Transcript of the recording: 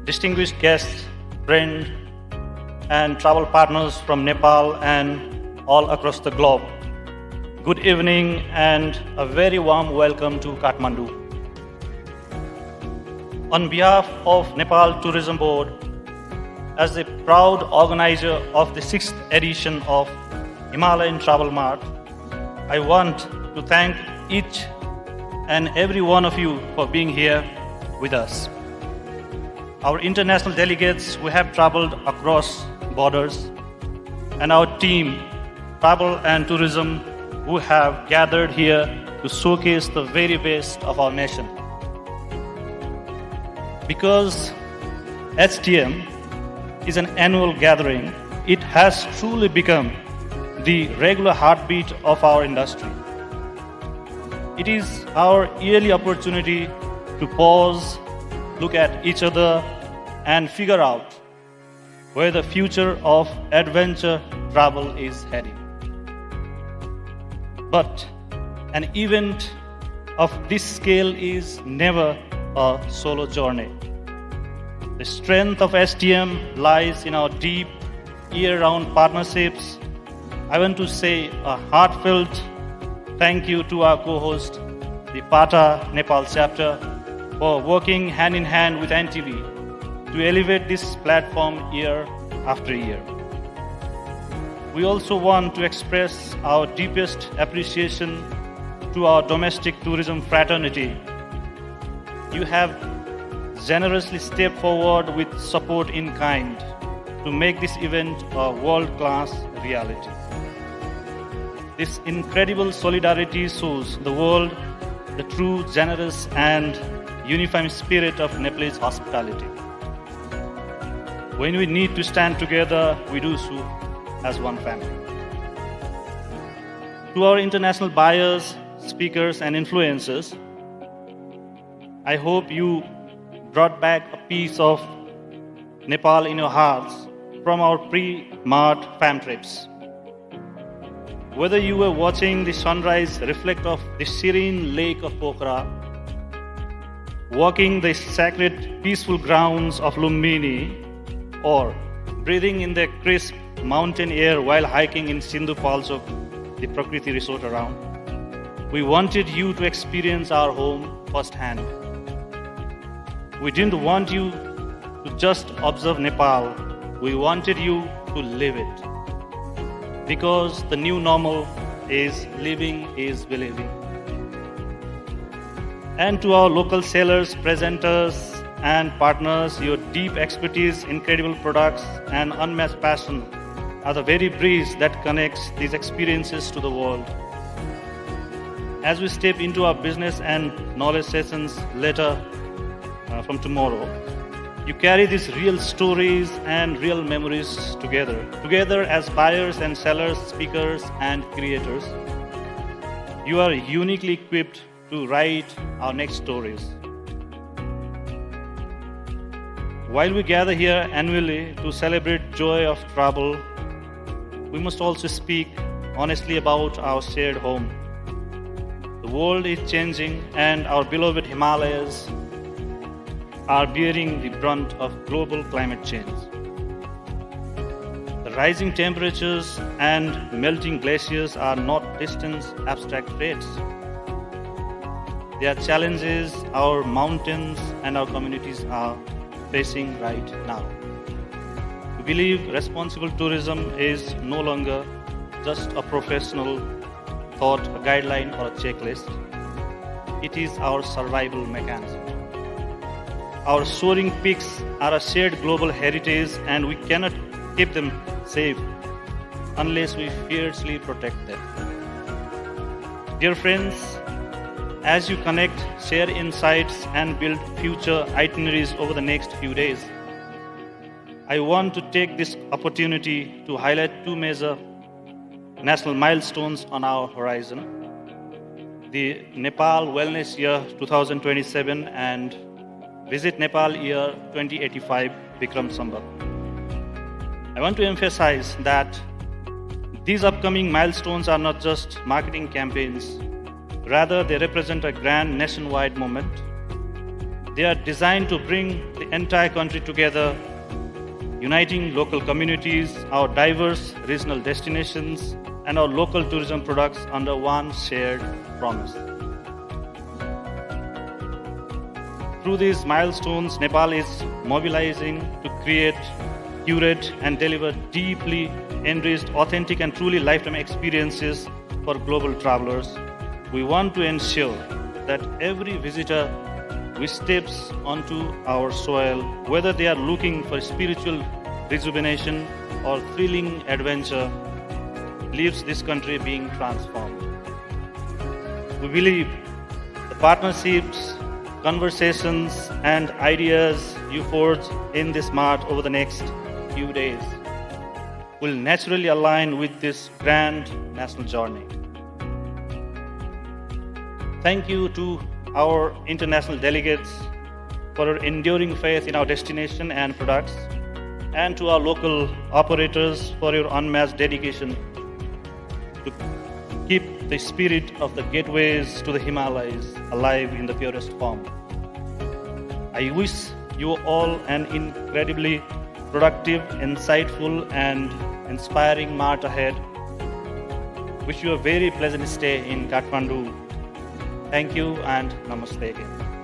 distinguished guests, friends, and travel partners from Nepal and all across the globe. Good evening and a very warm welcome to Kathmandu. On behalf of Nepal Tourism Board, as the proud organizer of the 6th edition of Himalayan Travel Mart, I want to thank each and every one of you for being here with us. Our international delegates who have traveled across borders, and our team, Travel and Tourism, who have gathered here to showcase the very best of our nation. Because HTM is an annual gathering, it has truly become the regular heartbeat of our industry. It is our yearly opportunity to pause, look at each other, and figure out where the future of adventure travel is heading. But an event of this scale is never a solo journey. The strength of STM lies in our deep, year-round partnerships. I want to say a heartfelt thank you to our co-host, the PATA Nepal chapter, for working hand in hand with NTV to elevate this platform year after year. We also want to express our deepest appreciation to our domestic tourism fraternity. You have generously stepped forward with support in kind to make this event a world-class reality. This incredible solidarity shows the world the true, generous, and unifying spirit of Nepalese hospitality. When we need to stand together, we do so as one family. To our international buyers, speakers, and influencers, I hope you brought back a piece of Nepal in your hearts from our pre-Mart fam trips. Whether you were watching the sunrise reflect off the serene lake of Pokhara, walking the sacred, peaceful grounds of Lumbini, or breathing in the crisp mountain air while hiking in Sindhu Palchok, the Prakriti resort around, we wanted you to experience our home firsthand. We didn't want you to just observe Nepal, we wanted you to live it. Because the new normal is living is believing. And to our local sellers, presenters, and partners, your deep expertise, incredible products, and unmatched passion are the very breeze that connects these experiences to the world. As we step into our business and knowledge sessions later from tomorrow, you carry these real stories and real memories together as buyers and sellers, speakers and creators. You are uniquely equipped to write our next stories. While we gather here annually to celebrate joy of travel, we must also speak honestly about our shared home. The world is changing and our beloved Himalayas are bearing the brunt of global climate change. The rising temperatures and melting glaciers are not distant abstract threats. They are challenges our mountains and our communities are facing right now. We believe responsible tourism is no longer just a professional thought, a guideline or a checklist. It is our survival mechanism. Our soaring peaks are a shared global heritage and we cannot keep them safe unless we fiercely protect them. Dear friends, as you connect, share insights and build future itineraries over the next few days, I want to take this opportunity to highlight two major national milestones on our horizon: the Nepal Wellness Year 2027 and Visit Nepal Year 2085 Vikram Samvat. I want to emphasize that these upcoming milestones are not just marketing campaigns. Rather, they represent a grand nationwide moment. They are designed to bring the entire country together, uniting local communities, our diverse regional destinations, and our local tourism products under one shared promise. Through these milestones, Nepal is mobilizing to create, curate, and deliver deeply enriched, authentic, and truly lifetime experiences for global travelers. We want to ensure that every visitor who steps onto our soil, whether they are looking for spiritual rejuvenation or thrilling adventure, leaves this country being transformed. We believe the partnerships, conversations, and ideas you forge in this mart over the next few days will naturally align with this grand national journey. Thank you to our international delegates for your enduring faith in our destination and products, and to our local operators for your unmatched dedication to keep the spirit of the gateways to the Himalayas alive in the purest form. I wish you all an incredibly productive, insightful, and inspiring mart ahead. Wish you a very pleasant stay in Kathmandu. Thank you and namaste again.